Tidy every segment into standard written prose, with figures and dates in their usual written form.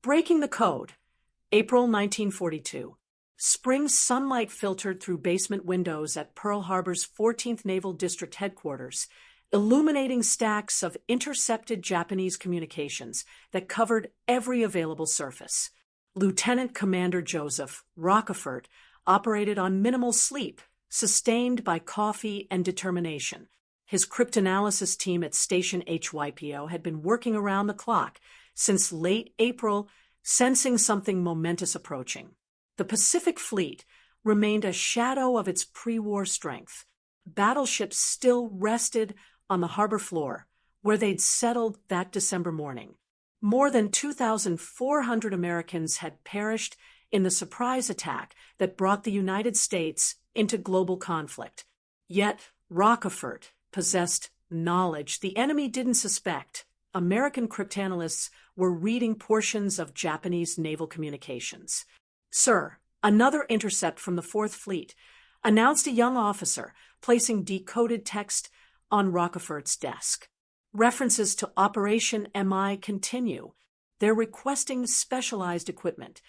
Breaking the code. April 1942. Spring sunlight filtered through basement windows at Pearl Harbor's 14th Naval District headquarters, illuminating stacks of intercepted Japanese communications that covered every available surface. Lieutenant Commander Joseph Rochefort operated on minimal sleep, sustained by coffee and determination. His cryptanalysis team at Station HYPO had been working around the clock since late April, sensing something momentous approaching. The Pacific Fleet remained a shadow of its pre-war strength. Battleships still rested on the harbor floor, where they'd settled that December morning. More than 2,400 Americans had perished in the surprise attack that brought the United States into global conflict. Yet Rochefort possessed knowledge the enemy didn't suspect. American cryptanalysts were reading portions of Japanese naval communications. "Sir, another intercept from the Fourth Fleet," announced a young officer, placing decoded text on Rochefort's desk. References to Operation MI continue. They're requesting specialized equipment.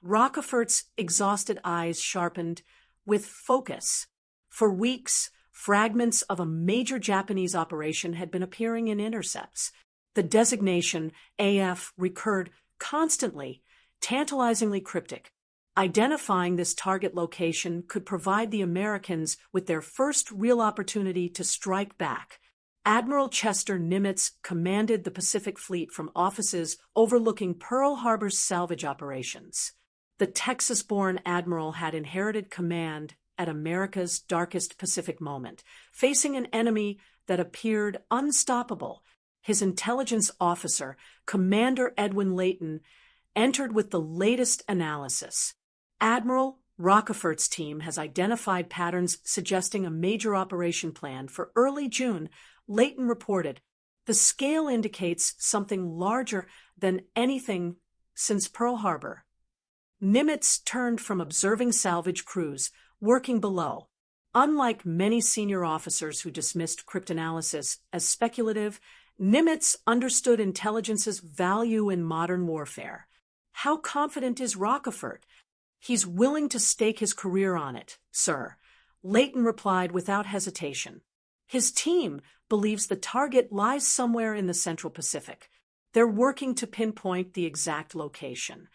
Rochefort's exhausted eyes sharpened with focus. For weeks, fragments of a major Japanese operation had been appearing in intercepts. The designation AF recurred constantly, tantalizingly cryptic. Identifying this target location could provide the Americans with their first real opportunity to strike back. Admiral Chester Nimitz commanded the Pacific Fleet from offices overlooking Pearl Harbor's salvage operations. The Texas-born admiral had inherited command at America's darkest Pacific moment, facing an enemy that appeared unstoppable. His intelligence officer, Commander Edwin Layton, entered with the latest analysis. Admiral Rochefort's team has identified patterns suggesting a major operation plan for early June, Layton reported. The scale indicates something larger than anything since Pearl Harbor. Nimitz turned from observing salvage crews working below. Unlike many senior officers who dismissed cryptanalysis as speculative, Nimitz understood intelligence's value in modern warfare. "How confident is Rochefort?" "He's willing to stake his career on it, sir," Layton replied without hesitation. "His team believes the target lies somewhere in the Central Pacific. They're working to pinpoint the exact location."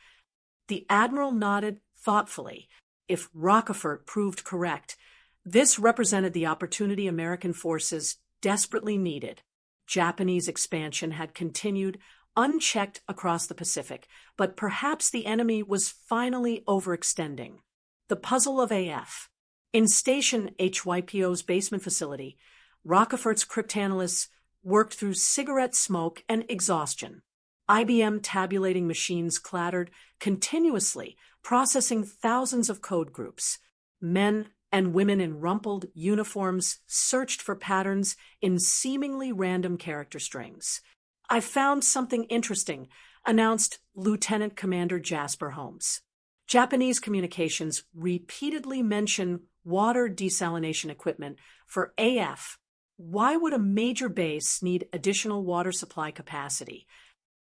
The admiral nodded thoughtfully. If Rochefort proved correct, this represented the opportunity American forces desperately needed. Japanese expansion had continued unchecked across the Pacific, but perhaps the enemy was finally overextending. The puzzle of AF. In Station HYPO's basement facility, Rochefort's cryptanalysts worked through cigarette smoke and exhaustion. IBM tabulating machines clattered continuously, processing thousands of code groups. Men and women in rumpled uniforms searched for patterns in seemingly random character strings. "I found something interesting," announced Lieutenant Commander Jasper Holmes. Japanese communications repeatedly mention water desalination equipment for AF. Why would a major base need additional water supply capacity?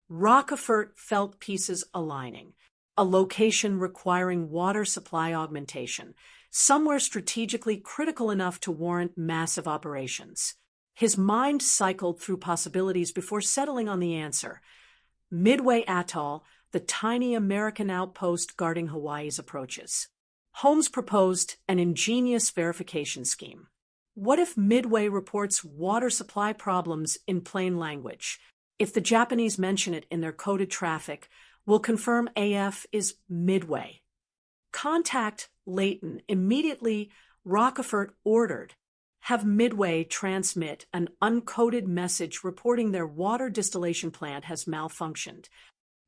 Rochefort felt pieces aligning. A location requiring water supply augmentation, somewhere strategically critical enough to warrant massive operations. His mind cycled through possibilities before settling on the answer. Midway Atoll, the tiny American outpost guarding Hawaii's approaches. Holmes proposed an ingenious verification scheme. What if Midway reports water supply problems in plain language? If the Japanese mention it in their coded traffic, we'll confirm AF is Midway. "Contact Layton." Immediately, Rochefort ordered. "Have Midway transmit an uncoded message reporting their water distillation plant has malfunctioned."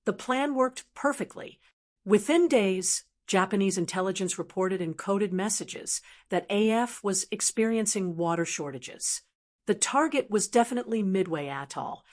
The plan worked perfectly. Within days, Japanese intelligence reported in coded messages that AF was experiencing water shortages. The target was definitely Midway Atoll.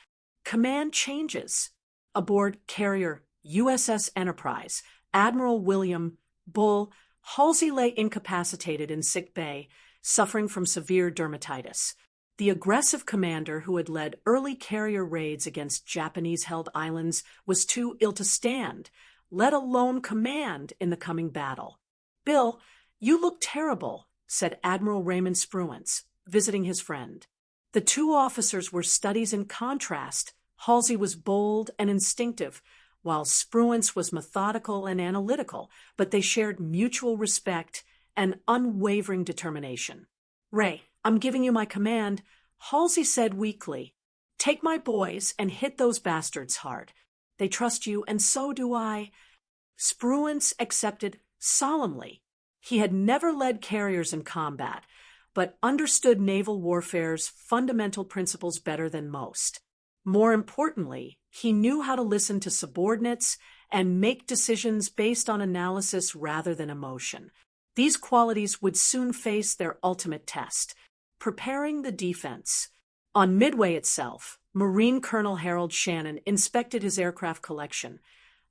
Command changes. Aboard carrier USS Enterprise, Admiral William Bull Halsey lay incapacitated in sick bay, suffering from severe dermatitis. The aggressive commander who had led early carrier raids against Japanese-held islands was too ill to stand, let alone command in the coming battle. "Bill, you look terrible," said Admiral Raymond Spruance, visiting his friend. The two officers were studies in contrast. Halsey was bold and instinctive, while Spruance was methodical and analytical, but they shared mutual respect and unwavering determination. "Ray, I'm giving you my command," Halsey said weakly. "Take my boys and hit those bastards hard. They trust you, and so do I." Spruance accepted solemnly. He had never led carriers in combat, but understood naval warfare's fundamental principles better than most. More importantly, he knew how to listen to subordinates and make decisions based on analysis rather than emotion. These qualities would soon face their ultimate test: preparing the defense. On Midway itself, Marine Colonel Harold Shannon inspected his aircraft collection,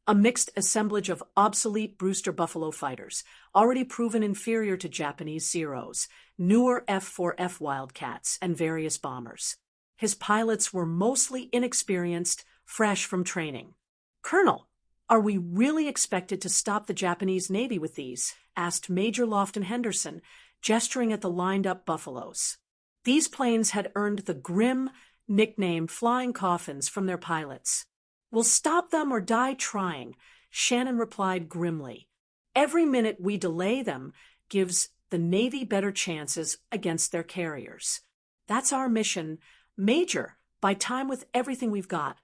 a mixed assemblage of obsolete Brewster Buffalo fighters, already proven inferior to Japanese Zeros, newer F-4F Wildcats, and various bombers. His pilots were mostly inexperienced, fresh from training. "Colonel, are we really expected to stop the Japanese Navy with these?" asked Major Lofton Henderson, gesturing at the lined-up Buffaloes. These planes had earned the grim nickname Flying Coffins from their pilots. "We'll stop them or die trying," Shannon replied grimly. "Every minute we delay them gives the Navy better chances against their carriers. That's our mission, Major, buy time with everything we've got."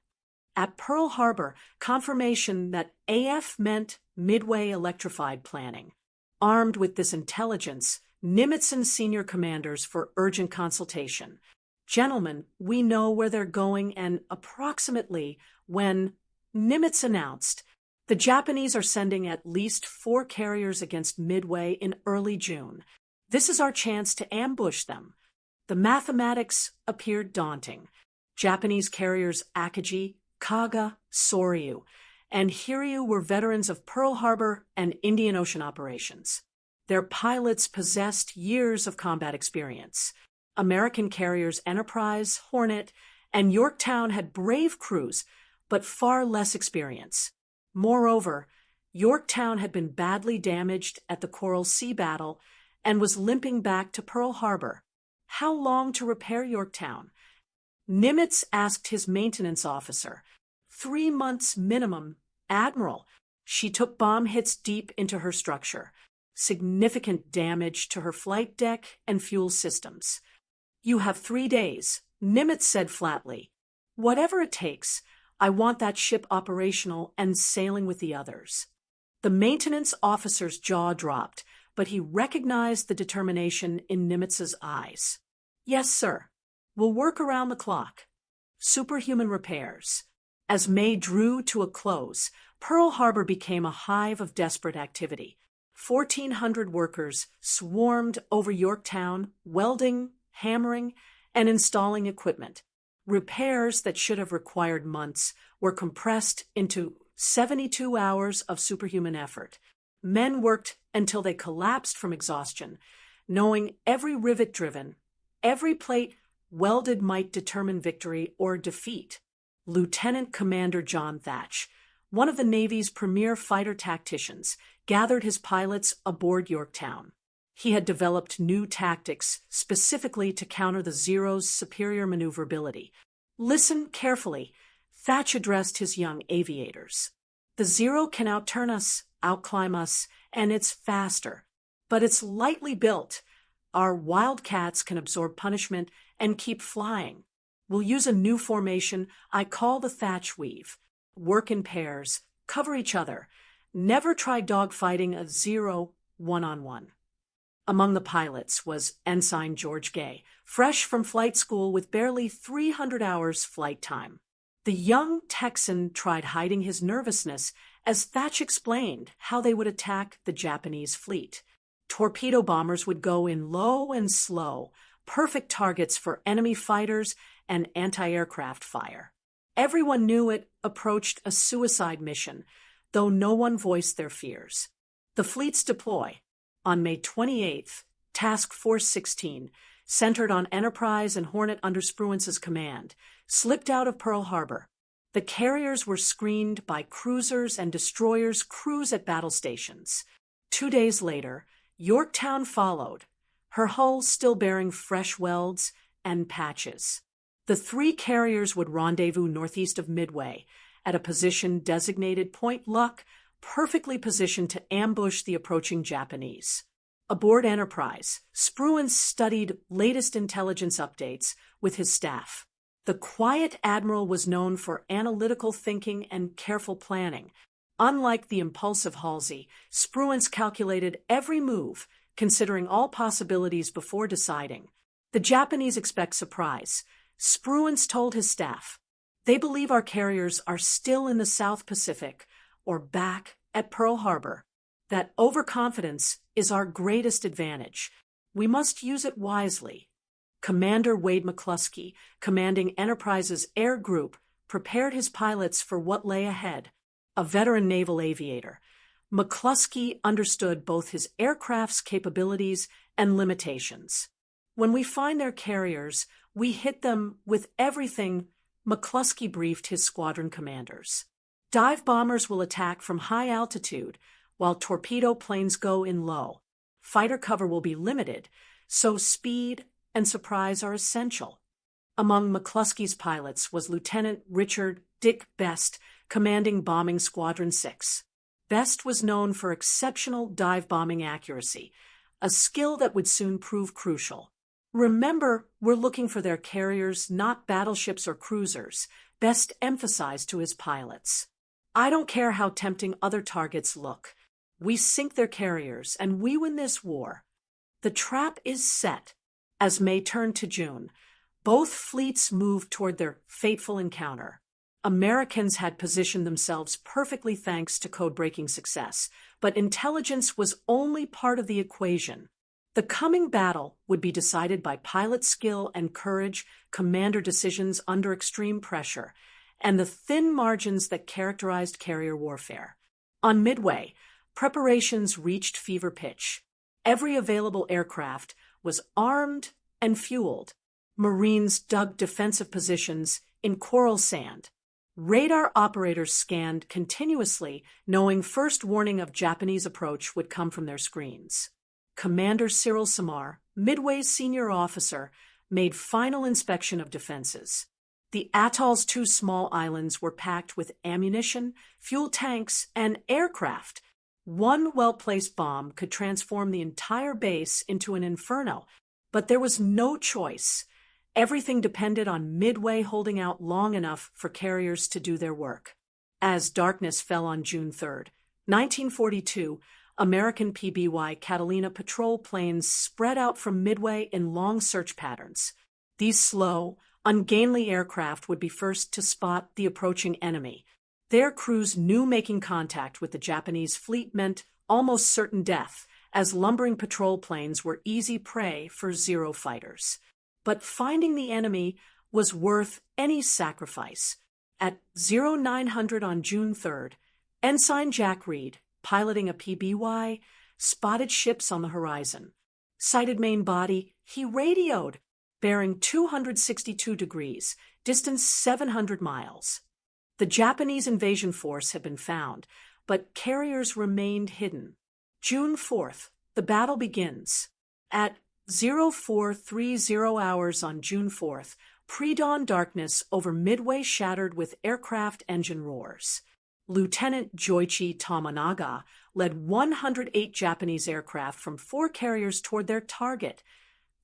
At Pearl Harbor, confirmation that AF meant Midway electrified planning. Armed with this intelligence, Nimitz and senior commanders for urgent consultation. "Gentlemen, we know where they're going and approximately when," Nimitz announced, "the Japanese are sending at least 4 carriers against Midway in early June. This is our chance to ambush them." The mathematics appeared daunting. Japanese carriers Akagi, Kaga, Soryu, and Hiryu were veterans of Pearl Harbor and Indian Ocean operations. Their pilots possessed years of combat experience. American carriers Enterprise, Hornet, and Yorktown had brave crews, but far less experience. Moreover, Yorktown had been badly damaged at the Coral Sea battle and was limping back to Pearl Harbor. How long to repair Yorktown? Nimitz asked his maintenance officer. 3 months minimum, Admiral. She took bomb hits deep into her structure. Significant damage to her flight deck and fuel systems. "You have 3 days, Nimitz said flatly. "Whatever it takes, I want that ship operational and sailing with the others." The maintenance officer's jaw dropped, but he recognized the determination in Nimitz's eyes. "Yes, sir. We'll work around the clock." Superhuman repairs. As May drew to a close, Pearl Harbor became a hive of desperate activity. 1,400 workers swarmed over Yorktown, welding, hammering, and installing equipment. Repairs that should have required months were compressed into 72 hours of superhuman effort. Men worked until they collapsed from exhaustion, knowing every rivet driven, every plate welded might determine victory or defeat. Lieutenant Commander John Thatch, one of the Navy's premier fighter tacticians, gathered his pilots aboard Yorktown. He had developed new tactics specifically to counter the Zero's superior maneuverability. "Listen carefully," Thatch addressed his young aviators. "The Zero can outturn us, outclimb us, and it's faster. But it's lightly built. Our Wildcats can absorb punishment and keep flying. We'll use a new formation I call the Thatch Weave. Work in pairs, cover each other. Never try dogfighting a Zero one-on-one." Among the pilots was Ensign George Gay, fresh from flight school with barely 300 hours flight time. The young Texan tried hiding his nervousness as Thatch explained how they would attack the Japanese fleet. Torpedo bombers would go in low and slow, perfect targets for enemy fighters and anti-aircraft fire. Everyone knew it approached a suicide mission, though no one voiced their fears. The fleets deploy. On May 28th, Task Force 16, centered on Enterprise and Hornet under Spruance's command, slipped out of Pearl Harbor. The carriers were screened by cruisers and destroyers' crews at battle stations. 2 days later, Yorktown followed, her hull still bearing fresh welds and patches. The 3 carriers would rendezvous northeast of Midway, at a position designated Point Luck, perfectly positioned to ambush the approaching Japanese. Aboard Enterprise, Spruance studied latest intelligence updates with his staff. The quiet admiral was known for analytical thinking and careful planning. Unlike the impulsive Halsey, Spruance calculated every move, considering all possibilities before deciding. The Japanese expect surprise. Spruance told his staff, "They believe our carriers are still in the South Pacific or back at Pearl Harbor. That overconfidence is our greatest advantage. We must use it wisely." Commander Wade McClusky, commanding Enterprise's air group, prepared his pilots for what lay ahead. A veteran naval aviator, McClusky understood both his aircraft's capabilities and limitations. "When we find their carriers, we hit them with everything," McClusky briefed his squadron commanders. "Dive bombers will attack from high altitude, while torpedo planes go in low. Fighter cover will be limited, so speed and surprise are essential." Among McClusky's pilots was Lieutenant Richard Dick Best, commanding Bombing Squadron 6. Best was known for exceptional dive bombing accuracy, a skill that would soon prove crucial. "Remember, we're looking for their carriers, not battleships or cruisers," Best emphasized to his pilots. "I don't care how tempting other targets look. We sink their carriers, and we win this war." The trap is set. As May turned to June, both fleets moved toward their fateful encounter. Americans had positioned themselves perfectly thanks to code-breaking success, but intelligence was only part of the equation. The coming battle would be decided by pilot skill and courage, commander decisions under extreme pressure, and the thin margins that characterized carrier warfare. On Midway, preparations reached fever pitch. Every available aircraft was armed and fueled. Marines dug defensive positions in coral sand. Radar operators scanned continuously, knowing first warning of Japanese approach would come from their screens. Commander Cyril Samar, Midway's senior officer, made final inspection of defenses. The atoll's 2 small islands were packed with ammunition, fuel tanks, and aircraft. One well-placed bomb could transform the entire base into an inferno, but there was no choice. Everything depended on Midway holding out long enough for carriers to do their work. As darkness fell on June 3, 1942, American PBY Catalina patrol planes spread out from Midway in long search patterns. These slow, ungainly aircraft would be first to spot the approaching enemy. Their crews knew making contact with the Japanese fleet meant almost certain death, as lumbering patrol planes were easy prey for Zero fighters. But finding the enemy was worth any sacrifice. At 0900 on June 3rd, Ensign Jack Reed, piloting a PBY, spotted ships on the horizon. Sighted main body, he radioed, bearing 262 degrees, distance 700 miles. The Japanese invasion force had been found, but carriers remained hidden. June 4th, the battle begins. At 0430 hours on June 4th, pre-dawn darkness over Midway shattered with aircraft engine roars. Lieutenant Joichi Tomonaga led 108 Japanese aircraft from 4 carriers toward their target.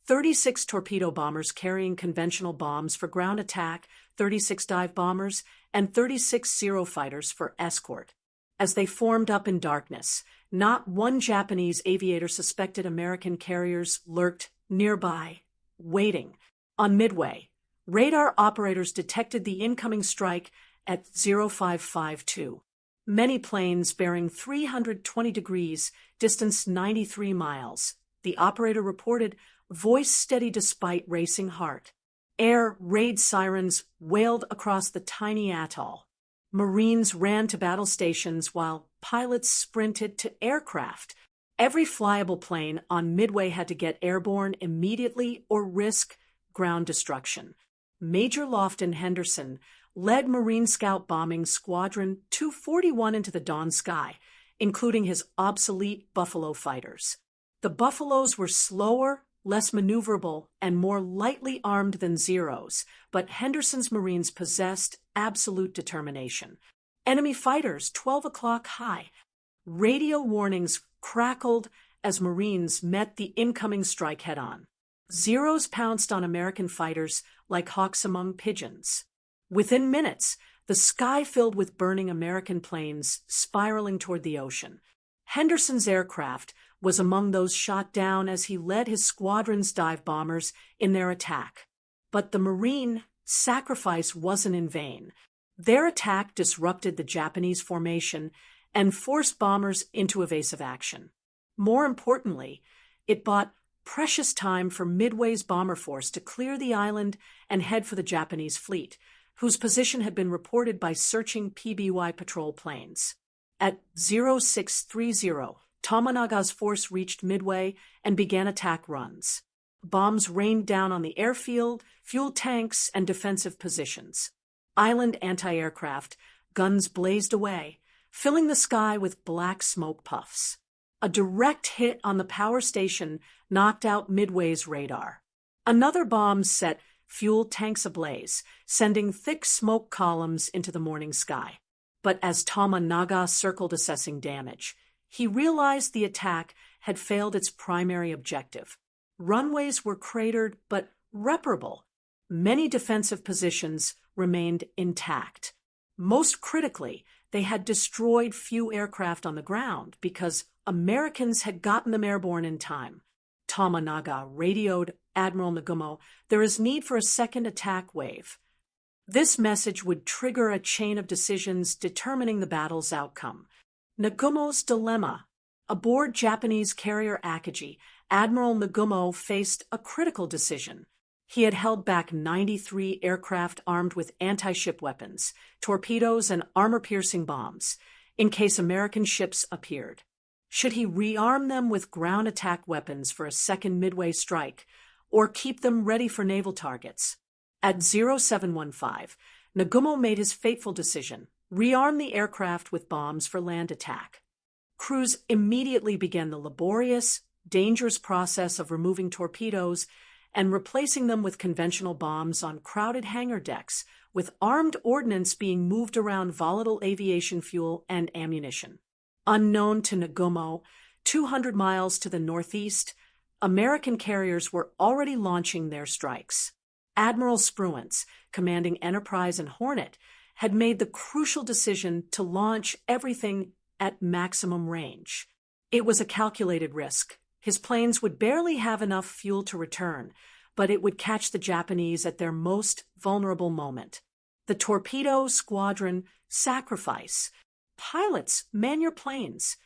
36 torpedo bombers carrying conventional bombs for ground attack, 36 dive bombers, and 36 Zero fighters for escort. As they formed up in darkness, not one Japanese aviator suspected American carriers lurked nearby, waiting. On Midway, radar operators detected the incoming strike at 0552. Many planes bearing 320 degrees, distance 93 miles. The operator reported, voice steady despite racing heart. Air raid sirens wailed across the tiny atoll. Marines ran to battle stations while pilots sprinted to aircraft. Every flyable plane on Midway had to get airborne immediately or risk ground destruction. Major Lofton Henderson led Marine Scout bombing Squadron 241 into the dawn sky, including his obsolete Buffalo fighters. The Buffaloes were slower, less maneuverable, and more lightly armed than Zeros, but Henderson's Marines possessed absolute determination. Enemy fighters 12 o'clock high. Radio warnings crackled as Marines met the incoming strike head-on. Zeros pounced on American fighters like hawks among pigeons. Within minutes, the sky filled with burning American planes spiraling toward the ocean. Henderson's aircraft was among those shot down as he led his squadron's dive bombers in their attack. But the Marine sacrifice wasn't in vain. Their attack disrupted the Japanese formation and forced bombers into evasive action. More importantly, it bought precious time for Midway's bomber force to clear the island and head for the Japanese fleet, whose position had been reported by searching PBY patrol planes. At 0630, Tomonaga's force reached Midway and began attack runs. Bombs rained down on the airfield, fuel tanks, and defensive positions. Island anti-aircraft guns blazed away, filling the sky with black smoke puffs. A direct hit on the power station knocked out Midway's radar. Another bomb set fuel tanks ablaze, sending thick smoke columns into the morning sky. But as Tomonaga circled assessing damage, he realized the attack had failed its primary objective. Runways were cratered but reparable. Many defensive positions remained intact. Most critically, they had destroyed few aircraft on the ground because Americans had gotten them airborne in time. Tomonaga radioed Admiral Nagumo, "There is need for a second attack wave." This message would trigger a chain of decisions determining the battle's outcome. Nagumo's dilemma. Aboard Japanese carrier Akagi, Admiral Nagumo faced a critical decision. He had held back 93 aircraft armed with anti-ship weapons, torpedoes, and armor-piercing bombs, in case American ships appeared. Should he rearm them with ground attack weapons for a second Midway strike, or keep them ready for naval targets? At 0715, Nagumo made his fateful decision: rearm the aircraft with bombs for land attack. Crews immediately began the laborious, dangerous process of removing torpedoes and replacing them with conventional bombs on crowded hangar decks, with armed ordnance being moved around volatile aviation fuel and ammunition. Unknown to Nagumo, 200 miles to the northeast, American carriers were already launching their strikes. Admiral Spruance, commanding Enterprise and Hornet, had made the crucial decision to launch everything at maximum range. It was a calculated risk. His planes would barely have enough fuel to return, but it would catch the Japanese at their most vulnerable moment. The Torpedo Squadron sacrifice. Pilots, man your planes.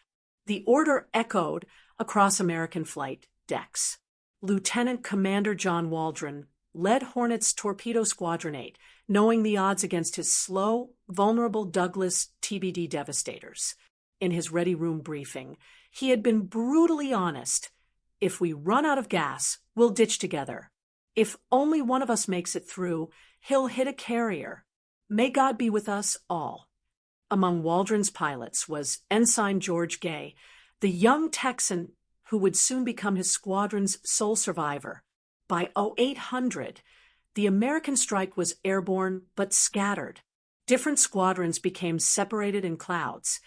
The order echoed across American flight decks. Lieutenant Commander John Waldron led Hornet's Torpedo Squadron 8, knowing the odds against his slow, vulnerable Douglas TBD Devastators. In his ready room briefing, he had been brutally honest. "If we run out of gas, we'll ditch together. If only one of us makes it through, he'll hit a carrier. May God be with us all." Among Waldron's pilots was Ensign George Gay, the young Texan who would soon become his squadron's sole survivor. By 0800, the American strike was airborne but scattered. Different squadrons became separated in clouds,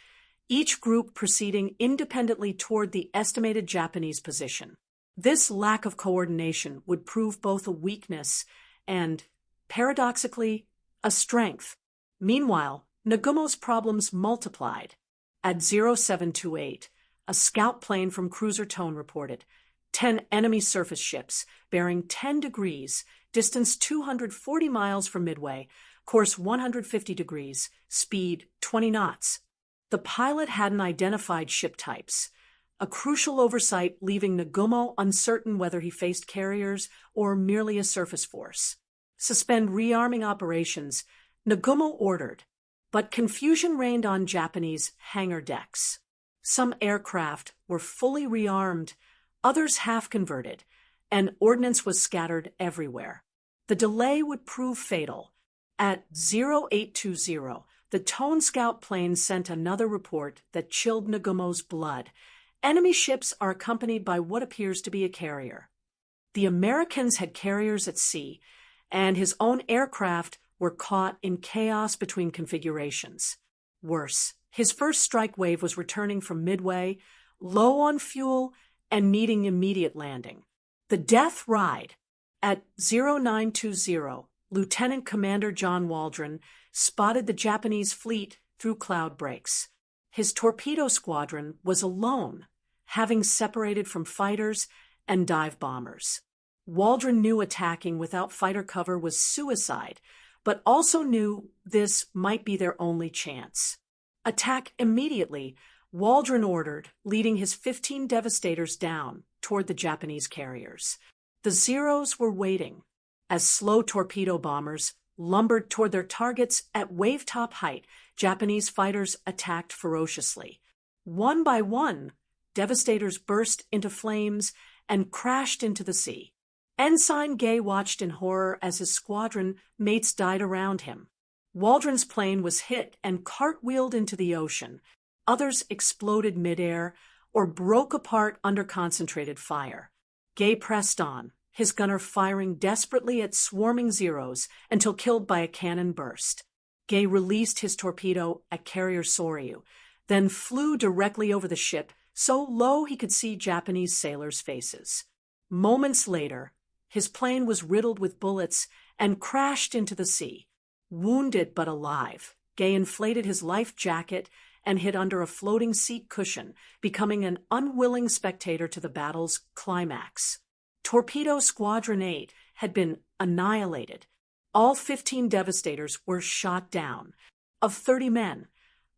each group proceeding independently toward the estimated Japanese position. This lack of coordination would prove both a weakness and, paradoxically, a strength. Meanwhile, Nagumo's problems multiplied. At 0728, a scout plane from Cruiser Tone reported 10 enemy surface ships bearing 10 degrees, distance 240 miles from Midway, course 150 degrees, speed 20 knots. The pilot hadn't identified ship types, a crucial oversight leaving Nagumo uncertain whether he faced carriers or merely a surface force. Suspend rearming operations, Nagumo ordered, but confusion reigned on Japanese hangar decks. Some aircraft were fully rearmed, others half-converted, and ordnance was scattered everywhere. The delay would prove fatal. At 0820, the Tone Scout plane sent another report that chilled Nagumo's blood. Enemy ships are accompanied by what appears to be a carrier. The Americans had carriers at sea, and his own aircraft were caught in chaos between configurations. Worse, his first strike wave was returning from Midway, low on fuel and needing immediate landing. The death ride. At 0920, Lieutenant Commander John Waldron spotted the Japanese fleet through cloud breaks. His torpedo squadron was alone, having separated from fighters and dive bombers. Waldron knew attacking without fighter cover was suicide, but also knew this might be their only chance. Attack immediately, Waldron ordered, leading his 15 Devastators down toward the Japanese carriers. The Zeros were waiting, as slow torpedo bombers lumbered toward their targets at wave-top height. Japanese fighters attacked ferociously. One by one, Devastators burst into flames and crashed into the sea. Ensign Gay watched in horror as his squadron mates died around him. Waldron's plane was hit and cartwheeled into the ocean. Others exploded midair or broke apart under concentrated fire. Gay pressed on, his gunner firing desperately at swarming Zeros until killed by a cannon burst. Gay released his torpedo at Carrier Soryu, then flew directly over the ship so low he could see Japanese sailors' faces. Moments later, his plane was riddled with bullets and crashed into the sea. Wounded but alive, Gay inflated his life jacket and hid under a floating seat cushion, becoming an unwilling spectator to the battle's climax. Torpedo Squadron 8 had been annihilated. All 15 Devastators were shot down. Of 30 men,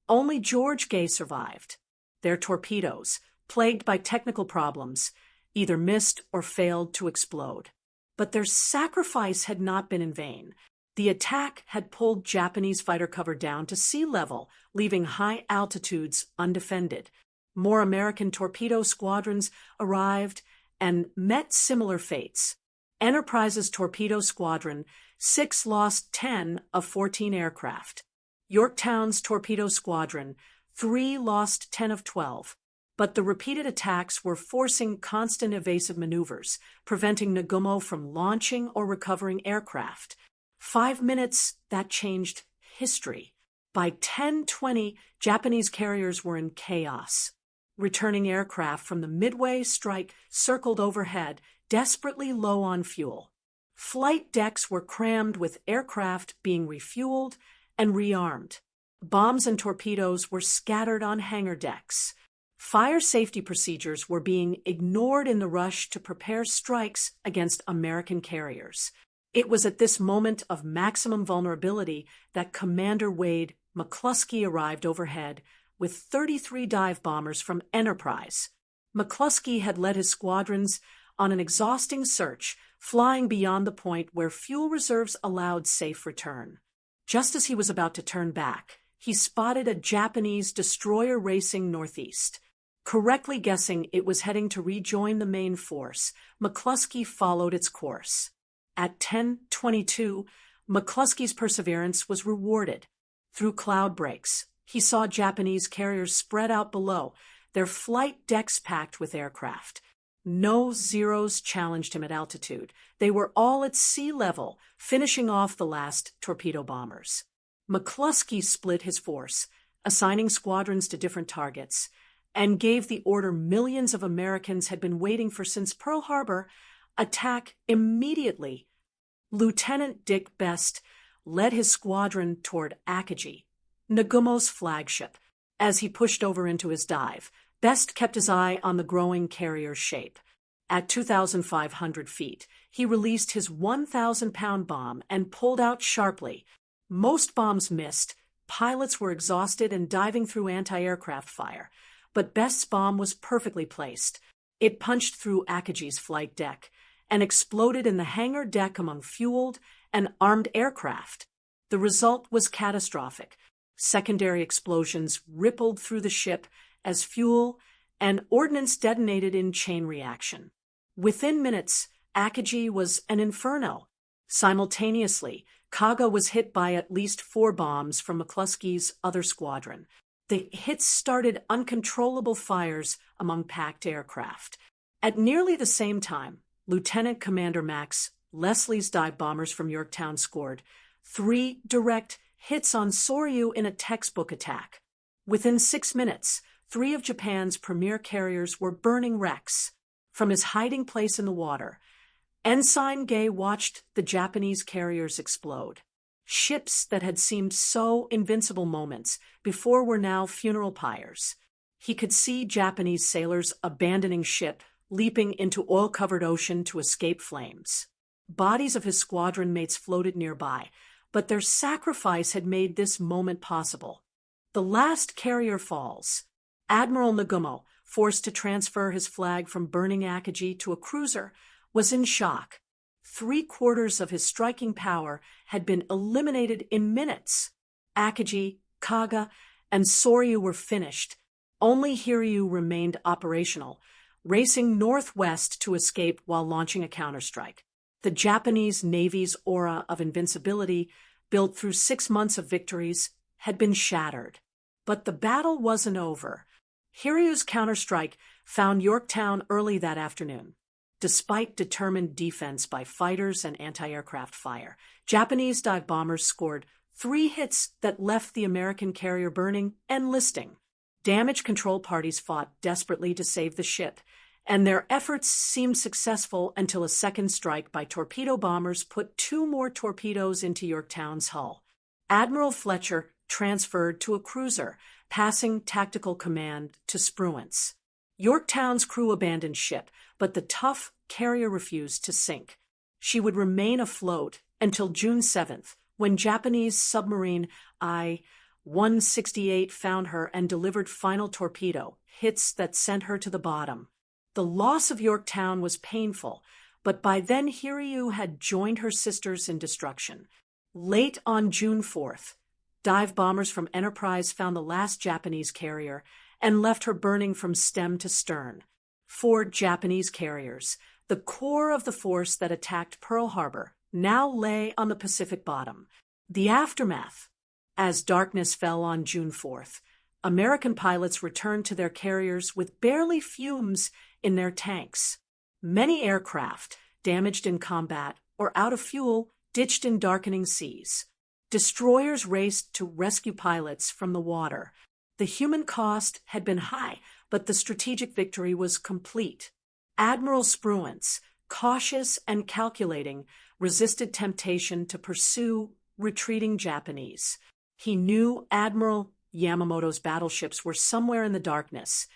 only George Gay survived. Their torpedoes, plagued by technical problems, either missed or failed to explode. But their sacrifice had not been in vain. The attack had pulled Japanese fighter cover down to sea level, leaving high altitudes undefended. More American torpedo squadrons arrived and met similar fates. Enterprise's Torpedo Squadron 6 lost 10 of 14 aircraft. Yorktown's Torpedo Squadron 3 lost 10 of 12. But the repeated attacks were forcing constant evasive maneuvers, preventing Nagumo from launching or recovering aircraft. 5 minutes, that changed history. By 10:20, Japanese carriers were in chaos. Returning aircraft from the Midway strike circled overhead, desperately low on fuel. Flight decks were crammed with aircraft being refueled and rearmed. Bombs and torpedoes were scattered on hangar decks. Fire safety procedures were being ignored in the rush to prepare strikes against American carriers. It was at this moment of maximum vulnerability that Commander Wade McClusky arrived overhead with 33 dive bombers from Enterprise. McClusky had led his squadrons on an exhausting search, flying beyond the point where fuel reserves allowed safe return. Just as he was about to turn back, he spotted a Japanese destroyer racing northeast. Correctly guessing it was heading to rejoin the main force, McClusky followed its course. At 10:22, McClusky's perseverance was rewarded. Through cloud breaks, he saw Japanese carriers spread out below, their flight decks packed with aircraft. No Zeros challenged him at altitude. They were all at sea level, finishing off the last torpedo bombers. McClusky split his force, assigning squadrons to different targets, and gave the order millions of Americans had been waiting for since Pearl Harbor: attack immediately. Lieutenant Dick Best led his squadron toward Akagi, Nagumo's flagship. As he pushed over into his dive, Best kept his eye on the growing carrier shape. At 2,500 feet, he released his 1,000-pound bomb and pulled out sharply. Most bombs missed, pilots were exhausted and diving through anti-aircraft fire, but Best's bomb was perfectly placed. It punched through Akagi's flight deck and exploded in the hangar deck among fueled and armed aircraft. The result was catastrophic. Secondary explosions rippled through the ship as fuel, and ordnance detonated in chain reaction. Within minutes, Akagi was an inferno. Simultaneously, Kaga was hit by at least 4 bombs from McClusky's other squadron. The hits started uncontrollable fires among packed aircraft. At nearly the same time, Lieutenant Commander Max Leslie's dive bombers from Yorktown scored 3 direct hits on Soryu in a textbook attack. Within 6 minutes, 3 of Japan's premier carriers were burning wrecks. From his hiding place in the water, Ensign Gay watched the Japanese carriers explode. Ships that had seemed so invincible moments before were now funeral pyres. He could see Japanese sailors abandoning ship, leaping into oil-covered ocean to escape flames. Bodies of his squadron mates floated nearby, but their sacrifice had made this moment possible. The last carrier falls. Admiral Nagumo, forced to transfer his flag from burning Akagi to a cruiser, was in shock. 3/4 of his striking power had been eliminated in minutes. Akagi, Kaga, and Soryu were finished. Only Hiryu remained operational, racing northwest to escape while launching a counterstrike. The Japanese Navy's aura of invincibility, built through 6 months of victories, had been shattered. But the battle wasn't over. Hiryu's counterstrike found Yorktown early that afternoon. Despite determined defense by fighters and anti-aircraft fire, Japanese dive bombers scored 3 hits that left the American carrier burning and listing. Damage control parties fought desperately to save the ship, and their efforts seemed successful until a second strike by torpedo bombers put 2 more torpedoes into Yorktown's hull. Admiral Fletcher transferred to a cruiser, passing tactical command to Spruance. Yorktown's crew abandoned ship, but the tough carrier refused to sink. She would remain afloat until June 7th, when Japanese submarine I-168 found her and delivered final torpedo hits that sent her to the bottom. The loss of Yorktown was painful, but by then Hiryu had joined her sisters in destruction. Late on June 4th, dive bombers from Enterprise found the last Japanese carrier and left her burning from stem to stern. 4 Japanese carriers, the core of the force that attacked Pearl Harbor, now lay on the Pacific bottom. The aftermath. As darkness fell on June 4th, American pilots returned to their carriers with barely fumes in their tanks. Many aircraft, damaged in combat or out of fuel, ditched in darkening seas. Destroyers raced to rescue pilots from the water. The human cost had been high, but the strategic victory was complete. Admiral Spruance, cautious and calculating, resisted temptation to pursue retreating Japanese. He knew Admiral Yamamoto's battleships were somewhere in the darkness,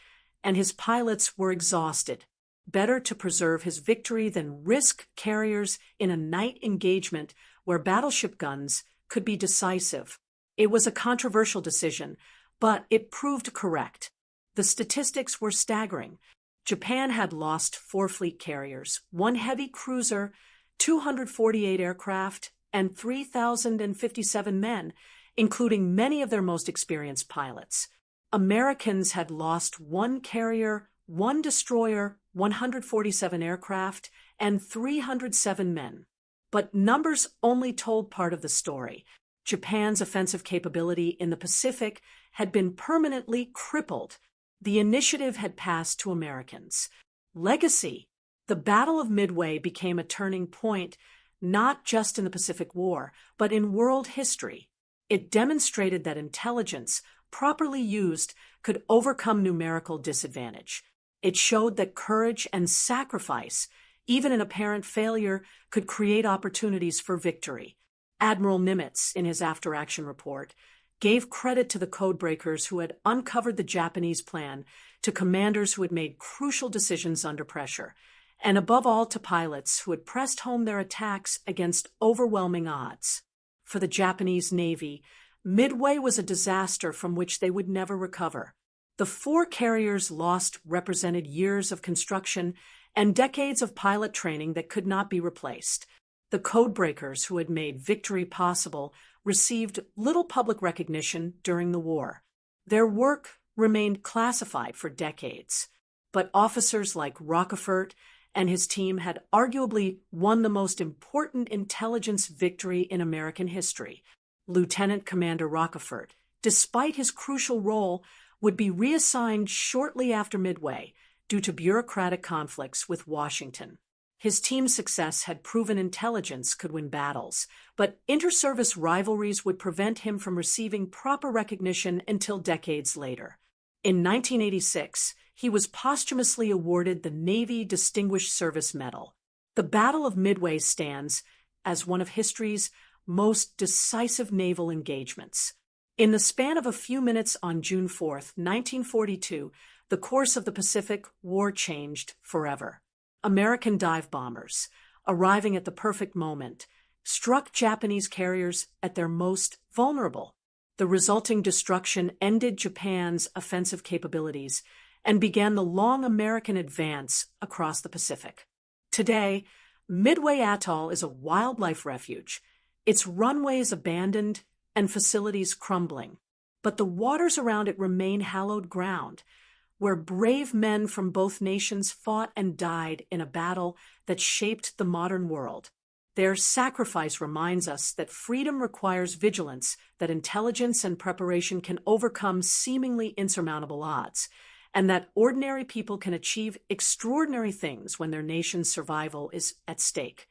and his pilots were exhausted. Better to preserve his victory than risk carriers in a night engagement where battleship guns could be decisive. It was a controversial decision, but it proved correct. The statistics were staggering. Japan had lost 4 fleet carriers, 1 heavy cruiser, 248 aircraft, and 3,057 men, including many of their most experienced pilots. Americans had lost 1 carrier, 1 destroyer, 147 aircraft, and 307 men. But numbers only told part of the story. Japan's offensive capability in the Pacific had been permanently crippled. The initiative had passed to Americans. Legacy. The Battle of Midway became a turning point, not just in the Pacific War, but in world history. It demonstrated that intelligence, properly used, could overcome numerical disadvantage. It showed that courage and sacrifice, even in apparent failure, could create opportunities for victory. Admiral Nimitz, in his after-action report, gave credit to the codebreakers who had uncovered the Japanese plan, to commanders who had made crucial decisions under pressure, and above all to pilots who had pressed home their attacks against overwhelming odds. For the Japanese Navy, Midway was a disaster from which they would never recover. The 4 carriers lost represented years of construction and decades of pilot training that could not be replaced. The codebreakers who had made victory possible received little public recognition during the war. Their work remained classified for decades. But officers like Rochefort and his team had arguably won the most important intelligence victory in American history. Lieutenant Commander Rochefort, despite his crucial role, would be reassigned shortly after Midway due to bureaucratic conflicts with Washington. His team's success had proven intelligence could win battles, but inter-service rivalries would prevent him from receiving proper recognition until decades later. In 1986, he was posthumously awarded the Navy Distinguished Service Medal. The Battle of Midway stands as one of history's most decisive naval engagements. In the span of a few minutes on June 4, 1942, the course of the Pacific War changed forever. American dive bombers, arriving at the perfect moment, struck Japanese carriers at their most vulnerable. The resulting destruction ended Japan's offensive capabilities and began the long American advance across the Pacific. Today, Midway Atoll is a wildlife refuge, its runways abandoned and facilities crumbling. But the waters around it remain hallowed ground, where brave men from both nations fought and died in a battle that shaped the modern world. Their sacrifice reminds us that freedom requires vigilance, that intelligence and preparation can overcome seemingly insurmountable odds, and that ordinary people can achieve extraordinary things when their nation's survival is at stake.